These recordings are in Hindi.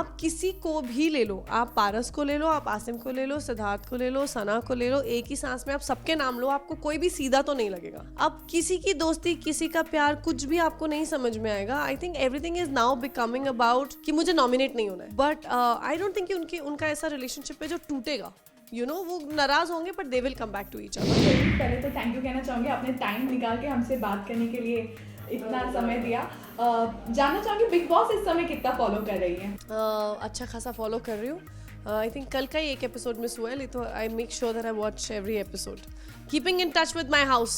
आप किसी को भी ले लो, आप पारस को ले लो, आप आसिम को ले लो, सिद्धार्थ को ले लो, सना को ले लो, एक ही सांस में आप सबके नाम लो, आपको कोई भी सीधा तो नहीं लगेगा। अब किसी की दोस्ती, किसी का प्यार, कुछ भी आपको नहीं समझ में आएगा। I think everything is now becoming about कि मुझे नॉमिनेट नहीं होना है, बट आई डोंट थिंक कि उनका ऐसा रिलेशनशिप है जो टूटेगा। वो नाराज होंगे but they will come back to each other. पहले तो थैंक यू कहना चाहूँगी, आपने टाइम निकाल के हमसे बात करने के लिए इतना समय दिया। जानना चाहूँगी बिग बॉस इस समय कितना फॉलो कर रही है? अच्छा खासा फॉलो कर रही हूँ। आई थिंक कल का ही एक एपिसोड मिस हुआ है, तो I make sure that I watch every episode, keeping in touch with my house.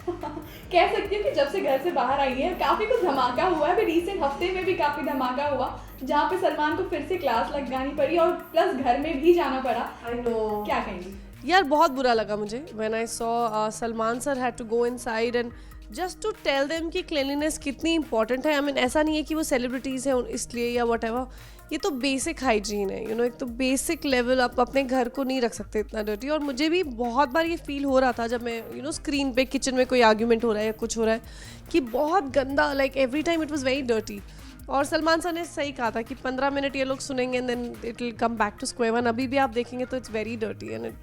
कह सकती हूँ कि जब से घर से बाहर आई है काफ़ी कुछ धमाका हुआ है। अभी रिसेंट हफ्ते में भी काफ़ी धमाका हुआ, जहाँ पे सलमान को फिर से क्लास लगानी पड़ी और प्लस घर में भी जाना पड़ा। आई नो, क्या कहेंगी? यार बहुत बुरा लगा मुझे when I saw Salman sir had to go inside and just to tell them कि क्लीनलीनेस कितनी इंपॉर्टेंट है। आई मीन ऐसा नहीं है कि वो सेलिब्रिटीज़ हैं इसलिए या वट एवर, ये तो बेसिक हाइजीन है। एक तो बेसिक लेवल आप अपने घर को नहीं रख सकते इतना डर्टी। और मुझे भी बहुत बार ये फील हो रहा था जब मैं स्क्रीन पे किचन में कोई आर्ग्यूमेंट हो रहा है या कुछ हो रहा है कि बहुत गंदा, like every time it was very dirty. और सलमान सर ने सही कहा था कि 15 मिनट ये लोग सुनेंगे and then it will come back to square one. अभी भी आप देखेंगे तो it's very dirty and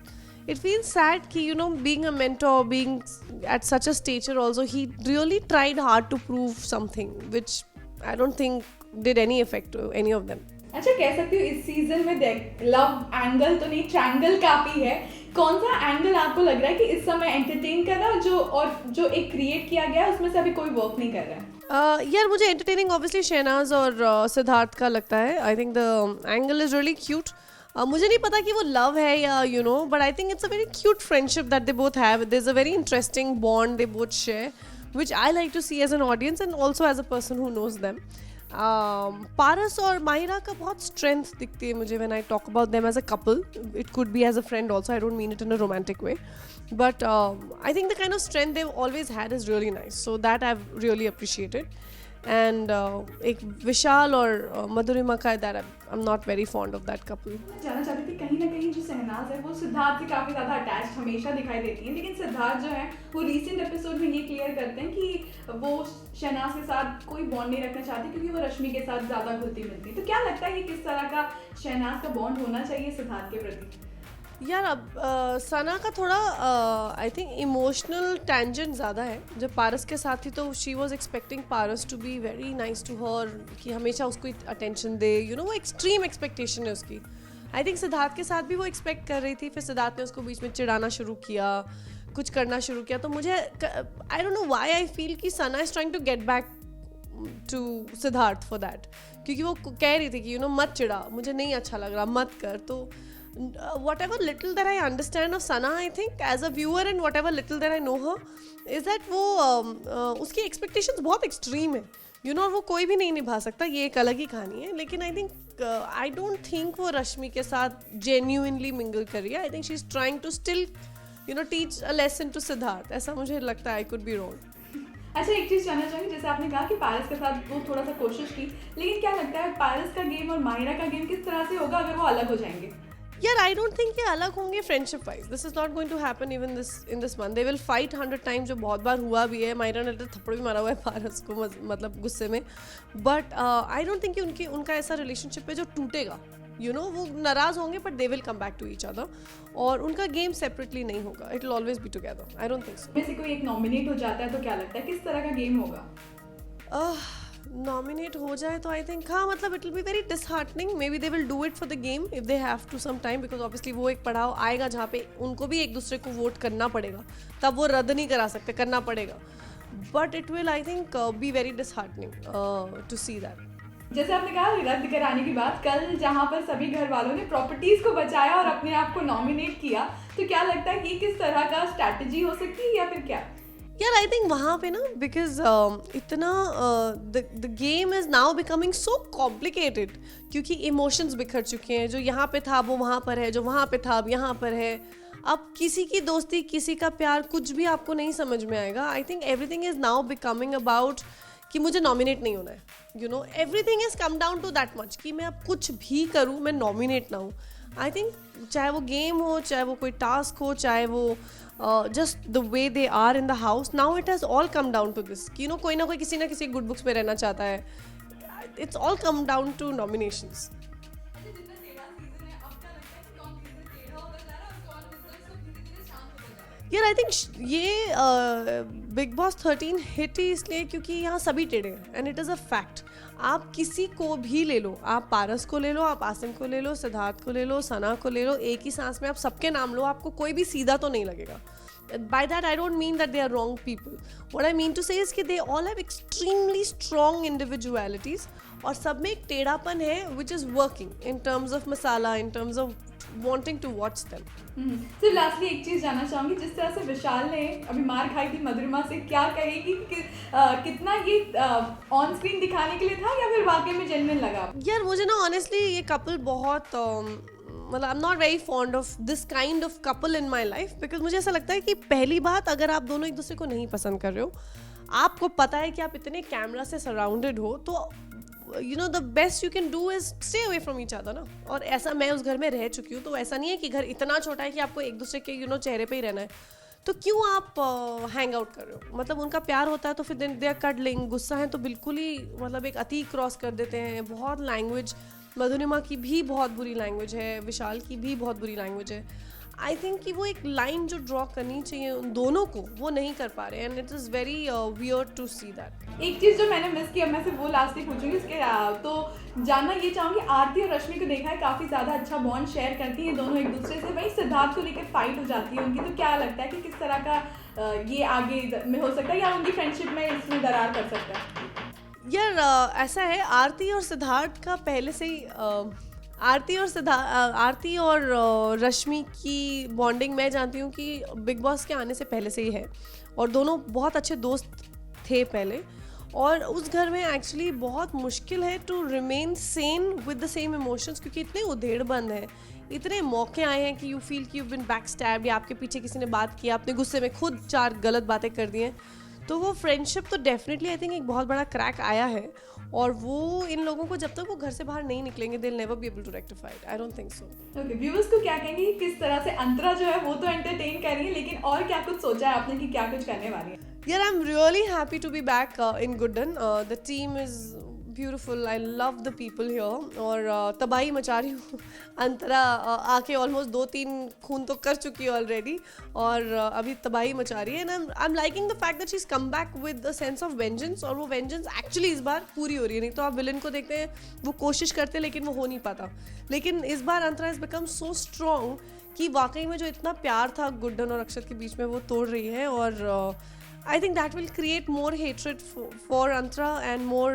it feels sad कि being a mentor, being at such a stature also, he really tried hard to prove something which I don't think did any effect to any of them. अच्छा, कह सकती हूँ इस सीजन में देख लव एंगल तो नहीं, ट्रायंगल काफी है। कौन सा एंगल आपको लग रहा है कि इस समय एंटरटेन कर रहा है जो एक क्रिएट किया गया है उसमें से अभी कोई वर्क नहीं कर रहा है? यार मुझे एंटरटेनिंग ऑब्वियसली शहनाज और सिद्धार्थ का लगता है। I think the angle is really cute. मुझे नहीं पता कि वो लव है या but I think it's a very cute friendship that they both have. There is a very interesting bond they both share which I like to see as an audience and also as a person who knows them. पारस और माहिरा का बहुत स्ट्रेंथ दिखती है मुझे when I talk about them as a couple. It could be as a friend also, I don't mean it in a romantic way, but I think the kind of strength they've always had is really nice, so that I've really appreciated. And एक विशाल और मधुरिमा का that I'm not very fond of that couple. जानना चाहती थी कहीं ना कहीं जो शहनाज है वो सिद्धार्थ से काफी ज्यादा अटैच्ड हमेशा दिखाई देती है, लेकिन सिद्धार्थ जो है वो रीसेंट एपिसोड में ये क्लियर करते हैं कि वो शहनाज के साथ कोई बॉन्ड नहीं रखना चाहते क्योंकि वो रश्मि के साथ ज्यादा घुलती मिलती। तो क्या लगता है कि किस तरह का शहनाज का बॉन्ड होना चाहिए सिद्धार्थ के प्रति? यार अब सना का थोड़ा आई थिंक इमोशनल टेंजेंट ज़्यादा है। जब पारस के साथ थी तो she was expecting Paras to be very nice to her, कि हमेशा उसको अटेंशन दे, वो एक्सट्रीम एक्सपेक्टेशन है उसकी। आई थिंक सिद्धार्थ के साथ भी वो एक्सपेक्ट कर रही थी, फिर सिद्धार्थ ने उसको बीच में चिढ़ाना शुरू किया, कुछ करना शुरू किया। तो मुझे I don't know why I feel कि Sana is trying to get back to Siddharth for that, क्योंकि वो कह रही थी कि मत चिढ़ा, मुझे नहीं अच्छा लग रहा, मत कर। तो whatever little that I understand of Sana, I think as a viewer and whatever little that I know her, is that वो उसकी expectations बहुत extreme है, और वो कोई भी नहीं निभा सकता, ये एक अलग ही कहानी है। लेकिन I think I don't think वो रश्मि के साथ genuinely mingle कर रही है। I think she's trying to still teach a lesson to Siddharth, ऐसा मुझे लगता है। I could be wrong. अच्छा, एक चीज़ जानना चाहूँगी, जैसे आपने कहा कि पारस के साथ वो थोड़ा सा कोशिश की, लेकिन क्या लगता है पारस का गेम और माहिरा का गेम किस तरह से होगा अगर वो अलग हो जाएंगे? यार आई डोंट थिंक ये अलग होंगे friendship wise. This is not going to happen even in this month. They will fight 100 times, जो बहुत बार हुआ भी है। माहिरा ने तो थप्पड़ भी मारा हुआ है पारस को, मतलब गुस्से में। बट आई डोंट थिंक कि उनका ऐसा रिलेशनशिप है जो टूटेगा। वो नाराज होंगे but they will come back to each other, और उनका गेम सेपरेटली नहीं होगा। It will always be together. I don't think so. वैसे कोई एक नॉमिनेट हो जाता है तो क्या लगता है किस तरह का गेम होगा? नॉमिनेट हो जाए तो आई थिंक हाँ, मतलब it will be very disheartening. Maybe they will do it for the game if they have to some time, because obviously वो एक पड़ाव आएगा जहाँ पे उनको भी एक दूसरे को वोट करना पड़ेगा, तब वो रद्द नहीं करा सकते, करना पड़ेगा। But it will I think be very disheartening to see that. जैसे आपने कहा रद्द कराने की बात, कल जहाँ पर सभी घर वालों ने प्रॉपर्टीज को बचाया और अपने आप को नॉमिनेट किया, तो क्या लगता है कि किस तरह का स्ट्रैटेजी हो सकती है या फिर क्या? यार आई थिंक वहाँ पे ना, बिकॉज इतना the game is now becoming so complicated, क्योंकि इमोशंस बिखर चुके हैं। जो यहाँ पे था वो वहाँ पर है, जो वहाँ पे था अब यहाँ पर है। अब किसी की दोस्ती, किसी का प्यार, कुछ भी आपको नहीं समझ में आएगा। I think everything is now becoming about कि मुझे नॉमिनेट नहीं होना है। Everything is come down to that much कि मैं अब कुछ भी करूँ, मैं नॉमिनेट ना हूँ। आई थिंक चाहे वो गेम हो, चाहे वो कोई टास्क हो, चाहे वो just the way they are in the house, now it has all come down to this कि कोई ना कोई किसी ना किसी गुड बुक्स में रहना चाहता है। It's all come down to nominations. यार आई थिंक ये बिग बॉस 13 हिट ही इसलिए क्योंकि यहाँ सभी टेढ़े हैं and it is a fact. आप किसी को भी ले लो, आप पारस को ले लो, आप आसिम को ले लो, सिद्धार्थ को ले लो, सना को ले लो, एक ही सांस में आप सबके नाम लो, आपको कोई भी सीधा तो नहीं लगेगा. By that I don't mean that they are wrong people. What I mean to say is कि they all have extremely strong individualities और सब में एक टेढ़ापन है which is working in terms of masala, in terms of wanting to watch them. सिर्फ लास्टली एक चीज जानना चाहूंगी, जिस तरह से विशाल ने अभी मार खाई थी मधुरिमा से, क्या कहेगी कि कितना ये ऑन स्क्रीन दिखाने के लिए था या फिर वाकई में जेन्युइन लगा? यार मुझे ना ऑनेस्टली ये कपल बहुत मतलब I am not very fond of this kind of couple in my life because मुझे ऐसा लगता है कि पहली बात, अगर आप दोनों एक दूसरे को नहीं पसंद कर रहे हो, आपको पता है कि आप इतने कैमरा से सराउंडेड हो, तो you know the best you can do is stay away from each other ना. और ऐसा मैं उस घर में रह चुकी हूँ, तो ऐसा नहीं है कि घर इतना छोटा है कि आपको एक दूसरे के चेहरे पे ही रहना है, तो क्यों आप हैंग आउट कर रहे हो. मतलब उनका प्यार होता है तो फिर दे आर कडलिंग, गुस्सा है तो बिल्कुल ही मतलब एक अति क्रॉस कर देते हैं. बहुत लैंग्वेज, मधुरिमा की भी बहुत बुरी लैंग्वेज है, विशाल की भी बहुत बुरी लैंग्वेज है. आई थिंक कि वो एक लाइन जो ड्रॉ करनी चाहिए उन दोनों को, वो नहीं कर पा रहे, and it is very weird to see that. एक चीज जो मैंने मिस किया, मैं सिर्फ वो लास्टली पूछूंगी उसके तो जानना ये चाहूंगी, आरती और रश्मि को देखा है काफी ज्यादा अच्छा बॉन्ड शेयर करती हैं दोनों एक दूसरे से, वहीं सिद्धार्थ को लेकर फाइट हो जाती है उनकी, तो क्या लगता है कि किस तरह का ये आगे में हो सकता है या उनकी फ्रेंडशिप में इसमें दरार कर सकता है? यार ऐसा है, आरती और सिद्धार्थ का पहले से ही आरती और रश्मि की बॉन्डिंग मैं जानती हूँ कि बिग बॉस के आने से पहले से ही है, और दोनों बहुत अच्छे दोस्त थे पहले. और उस घर में एक्चुअली बहुत मुश्किल है to remain sane with the same emotions, क्योंकि इतने उधेड़ बंद हैं, इतने मौके आए हैं कि यू फील कि यू बिन बैक स्टैब्ड, या आपके पीछे किसी ने बात की, आपने गुस्से में खुद 4 गलत बातें कर दी हैं. तो वो फ्रेंडशिप तो डेफिनेटली आई थिंक एक बहुत बड़ा क्रैक आया है, और वो इन लोगों को जब तक वो घर से बाहर नहीं निकलेंगे, they will never be able to rectify it. I don't think so. Okay, viewers को क्या कहेंगे कि किस तरह से अंतरा जो है वो तो एंटरटेन कर रही है, लेकिन और क्या कुछ सोचा है आपने कि क्या कुछ करने वाली है? यार I am really happy to be back in Guddan. The team is beautiful, I love the people here, और तबाही मचा रही हूँ. अंतरा आके ऑलमोस्ट 2-3 खून तो कर चुकी है ऑलरेडी, और अभी तबाही मचा रही है. And I am liking the fact that she is come back with a sense of vengeance, और वो वेंजेंस एक्चुअली इस बार पूरी हो रही है. नहीं तो आप विलन को देखते हैं, वो कोशिश करते हैं लेकिन वो हो नहीं पाता, लेकिन इस बार अंतरा इज बिकम सो स्ट्रॉन्ग कि वाकई में जो इतना प्यार था गुड्डन और अक्षत के बीच में, वो तोड़ रही है. और I think that will create more hatred for Antara and more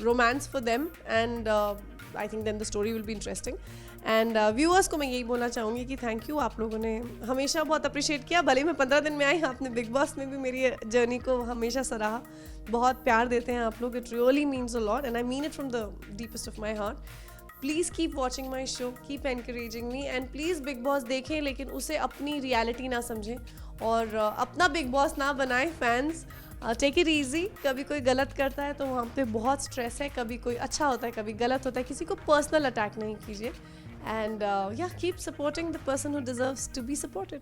romance for them, and I think then the story will be interesting. And viewers को मैं यही बोलना चाहूँगी कि थैंक यू, आप लोगों ने हमेशा बहुत अप्रिशिएट किया. भले मैं 15 दिन में आई, आपने बिग बॉस में भी मेरी जर्नी को हमेशा सराहा, बहुत प्यार देते हैं आप लोग. It really means a lot and I mean it from the deepest of my heart. Please keep watching my show, keep encouraging me, and please big boss देखें लेकिन उसे अपनी रियलिटी ना समझें, और अपना बिग बॉस ना बनाएं. Fans, take it easy. कभी कोई गलत करता है तो वहाँ पे बहुत स्ट्रेस है, कभी कोई अच्छा होता है, कभी गलत होता है, किसी को पर्सनल अटैक नहीं कीजिए. एंड या keep supporting the person who deserves to be supported.